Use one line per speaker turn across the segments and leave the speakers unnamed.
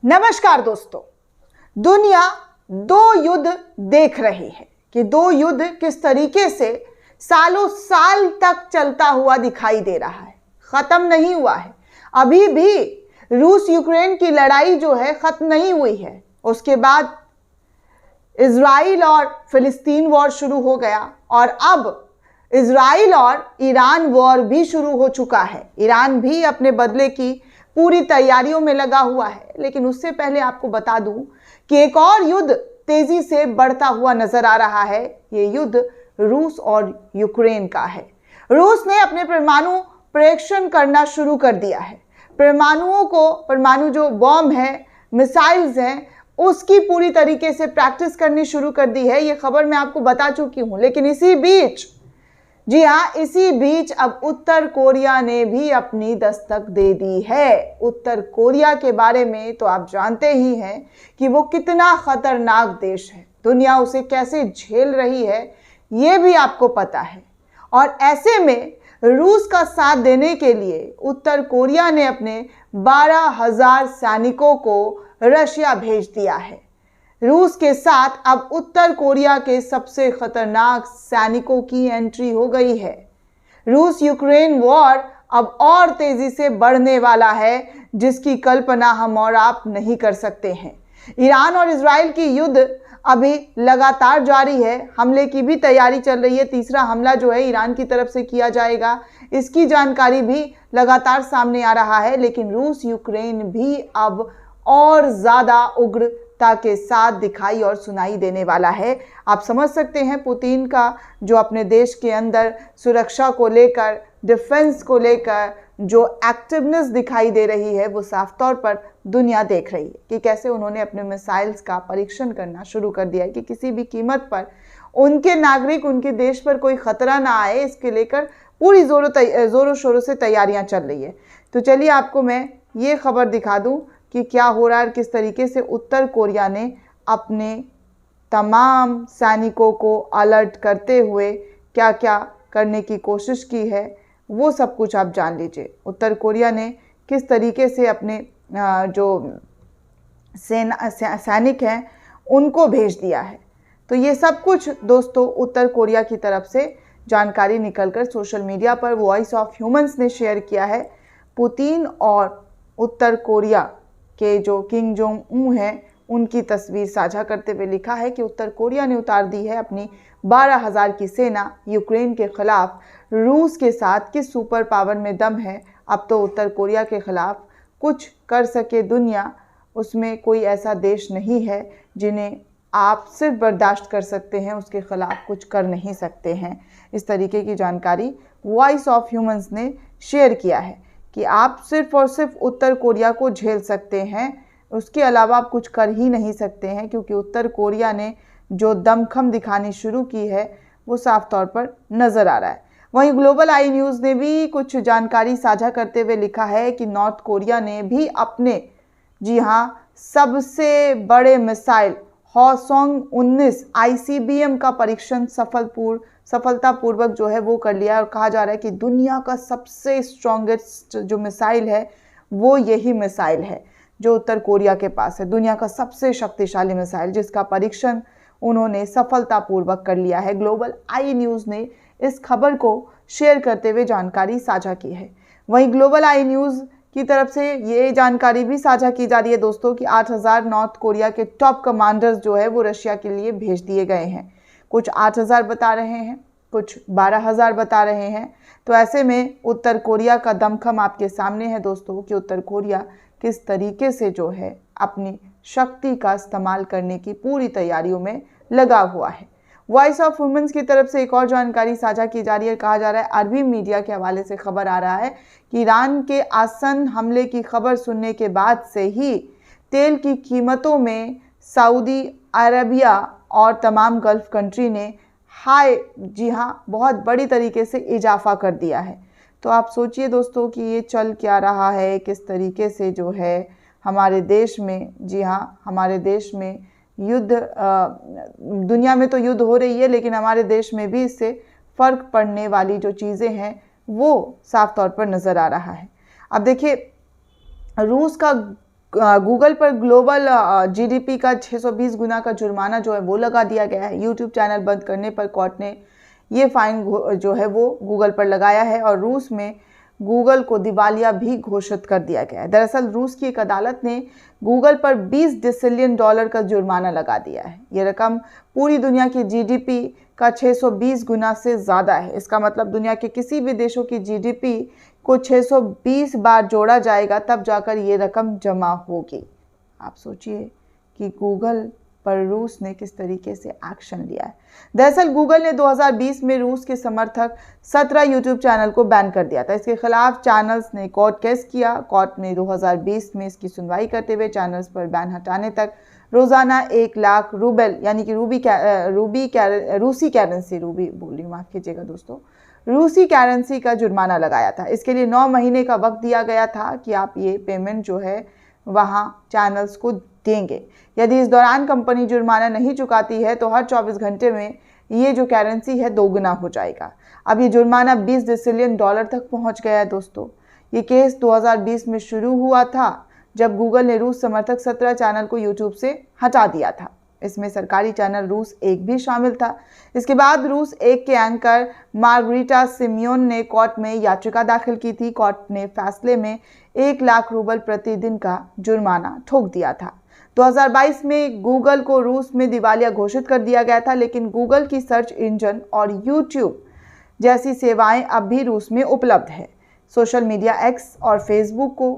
नमस्कार दोस्तों। दुनिया दो युद्ध देख रही है कि दो युद्ध किस तरीके से सालों साल तक चलता हुआ दिखाई दे रहा है, खत्म नहीं हुआ है। अभी भी रूस यूक्रेन की लड़ाई जो है खत्म नहीं हुई है। उसके बाद इजराइल और फिलिस्तीन वॉर शुरू हो गया और अब इजराइल और ईरान वॉर भी शुरू हो चुका है। ईरान भी अपने बदले की पूरी तैयारियों में लगा हुआ है। लेकिन उससे पहले आपको बता दूं कि एक और युद्ध तेजी से बढ़ता हुआ नजर आ रहा है। ये युद्ध रूस और यूक्रेन का है। रूस ने अपने परमाणु परीक्षण करना शुरू कर दिया है। परमाणु जो बॉम्ब है, मिसाइल्स हैं, उसकी पूरी तरीके से प्रैक्टिस करनी शुरू कर दी है। ये खबर मैं आपको बता चुकी हूं। लेकिन इसी बीच अब उत्तर कोरिया ने भी अपनी दस्तक दे दी है। उत्तर कोरिया के बारे में तो आप जानते ही हैं कि वो कितना खतरनाक देश है। दुनिया उसे कैसे झेल रही है ये भी आपको पता है। और ऐसे में रूस का साथ देने के लिए उत्तर कोरिया ने अपने 12,000 सैनिकों को रशिया भेज दिया है। रूस के साथ अब उत्तर कोरिया के सबसे खतरनाक सैनिकों की एंट्री हो गई है। रूस यूक्रेन वॉर अब और तेजी से बढ़ने वाला है, जिसकी कल्पना हम और आप नहीं कर सकते हैं। ईरान और इजराइल की युद्ध अभी लगातार जारी है। हमले की भी तैयारी चल रही है। तीसरा हमला जो है ईरान की तरफ से किया जाएगा, इसकी जानकारी भी लगातार सामने आ रहा है। लेकिन रूस यूक्रेन भी अब और ज्यादा उग्रता के साथ दिखाई और सुनाई देने वाला है। आप समझ सकते हैं पुतिन का जो अपने देश के अंदर सुरक्षा को लेकर, डिफेंस को लेकर जो एक्टिवनेस दिखाई दे रही है, वो साफ तौर पर दुनिया देख रही है कि कैसे उन्होंने अपने मिसाइल्स का परीक्षण करना शुरू कर दिया है कि किसी भी कीमत पर उनके नागरिक, उनके देश पर कोई खतरा ना आए। इसके लेकर पूरी जोरों शोरों से तैयारियां चल रही है। तो चलिए आपको मैं ये खबर दिखा दूं कि क्या हो रहा है, किस तरीके से उत्तर कोरिया ने अपने तमाम सैनिकों को अलर्ट करते हुए क्या क्या करने की कोशिश की है, वो सब कुछ आप जान लीजिए। उत्तर कोरिया ने किस तरीके से अपने जो सैनिक हैं उनको भेज दिया है। तो ये सब कुछ दोस्तों उत्तर कोरिया की तरफ से जानकारी निकलकर सोशल मीडिया पर वॉइस ऑफ ह्यूमंस ने शेयर किया है। पुतिन और उत्तर कोरिया के जो किम जोंग उन हैं उनकी तस्वीर साझा करते हुए लिखा है कि उत्तर कोरिया ने उतार दी है अपनी 12,000 की सेना यूक्रेन के खिलाफ। रूस के साथ किस सुपर पावर में दम है। अब तो उत्तर कोरिया के खिलाफ कुछ कर सके दुनिया, उसमें कोई ऐसा देश नहीं है जिन्हें आप सिर्फ बर्दाश्त कर सकते हैं, उसके खिलाफ कुछ कर नहीं सकते हैं। इस तरीके की जानकारी वॉइस ऑफ ह्यूमंस ने शेयर किया है कि आप सिर्फ और सिर्फ उत्तर कोरिया को झेल सकते हैं, उसके अलावा आप कुछ कर ही नहीं सकते हैं। क्योंकि उत्तर कोरिया ने जो दमखम दिखानी शुरू की है वो साफ तौर पर नज़र आ रहा है। वहीं ग्लोबल आई न्यूज़ ने भी कुछ जानकारी साझा करते हुए लिखा है कि नॉर्थ कोरिया ने भी अपने सबसे बड़े मिसाइल हॉसोंग-19 ICBM का परीक्षण सफलतापूर्वक जो है वो कर लिया है। और कहा जा रहा है कि दुनिया का सबसे स्ट्रॉन्गेस्ट जो मिसाइल है वो यही मिसाइल है जो उत्तर कोरिया के पास है। दुनिया का सबसे शक्तिशाली मिसाइल जिसका परीक्षण उन्होंने सफलतापूर्वक कर लिया है। ग्लोबल आई न्यूज़ ने इस खबर को शेयर करते हुए जानकारी साझा की है। वहीं ग्लोबल आई न्यूज़ की तरफ से ये जानकारी भी साझा की जा रही है दोस्तों कि 8,000 नॉर्थ कोरिया के टॉप कमांडर्स जो है वो रशिया के लिए भेज दिए गए हैं। कुछ 8,000 बता रहे हैं, कुछ 12,000 बता रहे हैं। तो ऐसे में उत्तर कोरिया का दमखम आपके सामने है दोस्तों कि उत्तर कोरिया किस तरीके से जो है अपनी शक्ति का इस्तेमाल करने की पूरी तैयारियों में लगा हुआ है। वॉइस ऑफ वुमेन्स की तरफ से एक और जानकारी साझा की जा रही है। कहा जा रहा है, अरबी मीडिया के हवाले से खबर आ रहा है कि ईरान के आसन हमले की खबर सुनने के बाद से ही तेल की कीमतों में सऊदी अरबिया और तमाम गल्फ कंट्री ने बहुत बड़ी तरीके से इजाफा कर दिया है। तो आप सोचिए दोस्तों कि ये चल क्या रहा है, किस तरीके से जो है हमारे देश में, हमारे देश में युद्ध, दुनिया में तो युद्ध हो रही है लेकिन हमारे देश में भी इससे फ़र्क पड़ने वाली जो चीज़ें हैं वो साफ तौर पर नज़र आ रहा है। अब देखिए, रूस का गूगल पर ग्लोबल जीडीपी का 620 गुना का जुर्माना जो है वो लगा दिया गया है। यूट्यूब चैनल बंद करने पर कोर्ट ने ये फाइन जो है वो गूगल पर लगाया है और रूस में गूगल को दिवालिया भी घोषित कर दिया गया है। दरअसल रूस की एक अदालत ने गूगल पर 20 डिसिलियन डॉलर का जुर्माना लगा दिया है। ये रकम पूरी दुनिया की जीडीपी का 620 गुना से ज़्यादा है। इसका मतलब दुनिया के किसी भी देशों की जीडीपी को 620 बार जोड़ा जाएगा तब जाकर ये रकम जमा होगी। आप सोचिए कि गूगल पर रूस ने किस तरीके से एक्शन लिया है। दरअसल गूगल ने 2020 में रूस के समर्थक 17 यूट्यूब चैनल को बैन कर दिया था। इसके खिलाफ चैनल्स ने कोर्ट केस किया। कोर्ट ने 2020 में इसकी सुनवाई करते हुए चैनल्स पर बैन हटाने तक रोजाना 1 लाख रूबल यानी कि रूसी करेंसी का जुर्माना लगाया था। इसके लिए 9 महीने का वक्त दिया गया था कि आप ये पेमेंट जो है वहाँ चैनल्स को देंगे। यदि इस दौरान कंपनी जुर्माना नहीं चुकाती है तो हर 24 घंटे में ये जो करेंसी है दोगुना हो जाएगा। अब ये जुर्माना 20 डिसिलियन डॉलर तक पहुंच गया है दोस्तों। ये केस 2020 में शुरू हुआ था जब गूगल ने रूस समर्थक 17 चैनल को यूट्यूब से हटा दिया था। इसमें सरकारी चैनल रूस 1 भी शामिल था। इसके बाद रूस 1 के एंकर मार्गरीटा सिमियोन ने कोर्ट में याचिका दाखिल की थी। कोर्ट ने फैसले में 1 लाख रूबल प्रतिदिन का जुर्माना ठोक दिया था। 2022 में गूगल को रूस में दिवालिया घोषित कर दिया गया था, लेकिन गूगल की सर्च इंजन और यूट्यूब जैसी सेवाएं अब भी रूस में उपलब्ध है। सोशल मीडिया एक्स और फेसबुक को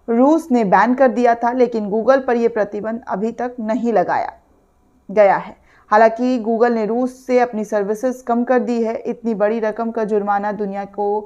रूस ने बैन कर दिया था, लेकिन गूगल पर यह प्रतिबंध अभी तक नहीं लगाया गया है। हालांकि गूगल ने रूस से अपनी सर्विसेज कम कर दी है। इतनी बड़ी रकम का जुर्माना दुनिया को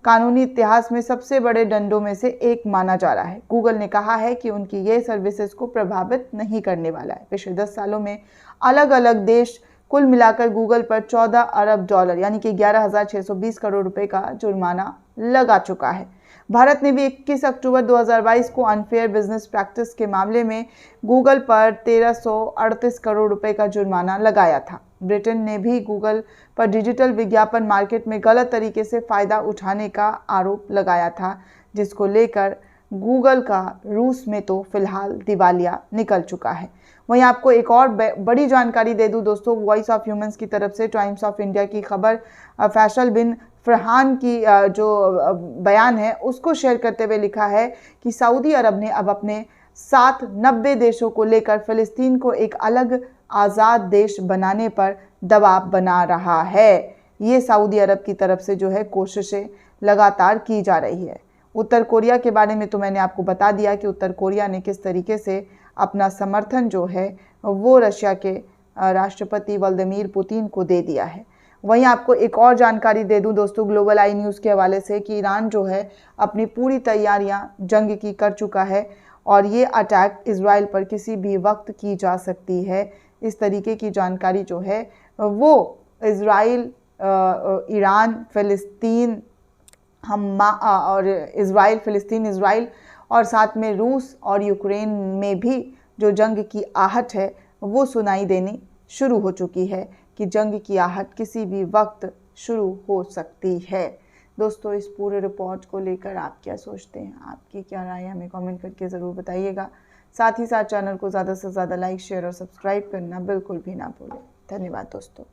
कानूनी इतिहास में सबसे बड़े दंडों में से एक माना जा रहा है। गूगल ने कहा है कि उनकी ये सर्विसेज को प्रभावित नहीं करने वाला है। पिछले 10 सालों में अलग अलग देश कुल मिलाकर गूगल पर 14 अरब डॉलर यानी कि 11,620 करोड़ रुपए का जुर्माना लगा चुका है। भारत ने भी 21 अक्टूबर 2022 को अनफेयर बिजनेस प्रैक्टिस के मामले में गूगल पर 1338 करोड़ रुपए का जुर्माना लगाया था। ब्रिटेन ने भी गूगल पर डिजिटल विज्ञापन मार्केट में गलत तरीके से फ़ायदा उठाने का आरोप लगाया था, जिसको लेकर गूगल का रूस में तो फिलहाल दिवालिया निकल चुका है। वहीं आपको एक और बड़ी जानकारी दे दूं दोस्तों, वॉइस ऑफ ह्यूमंस की तरफ से टाइम्स ऑफ इंडिया की खबर फैसल बिन फरहान की जो बयान है उसको शेयर करते हुए लिखा है कि सऊदी अरब ने अब अपने साथ 90 देशों को लेकर फिलिस्तीन को एक अलग आज़ाद देश बनाने पर दबाव बना रहा है। ये सऊदी अरब की तरफ से जो है कोशिशें लगातार की जा रही है। उत्तर कोरिया के बारे में तो मैंने आपको बता दिया कि उत्तर कोरिया ने किस तरीके से अपना समर्थन जो है वो रशिया के राष्ट्रपति व्लादिमीर पुतिन को दे दिया है। वहीं आपको एक और जानकारी दे दूं दोस्तों ग्लोबल आई न्यूज़ के हवाले से कि ईरान जो है अपनी पूरी तैयारियां जंग की कर चुका है और ये अटैक इजराइल पर किसी भी वक्त की जा सकती है। इस तरीके की जानकारी जो है वो इजराइल, ईरान, फिलिस्तीन और इजराइल और साथ में रूस और यूक्रेन में भी जो जंग की आहट है वो सुनाई देनी शुरू हो चुकी है कि जंग की आहट किसी भी वक्त शुरू हो सकती है। दोस्तों इस पूरे रिपोर्ट को लेकर आप क्या सोचते हैं, आपकी क्या राय है, हमें कमेंट करके ज़रूर बताइएगा। साथ ही साथ चैनल को ज़्यादा से ज़्यादा लाइक, शेयर और सब्सक्राइब करना बिल्कुल भी ना भूलें। धन्यवाद दोस्तों।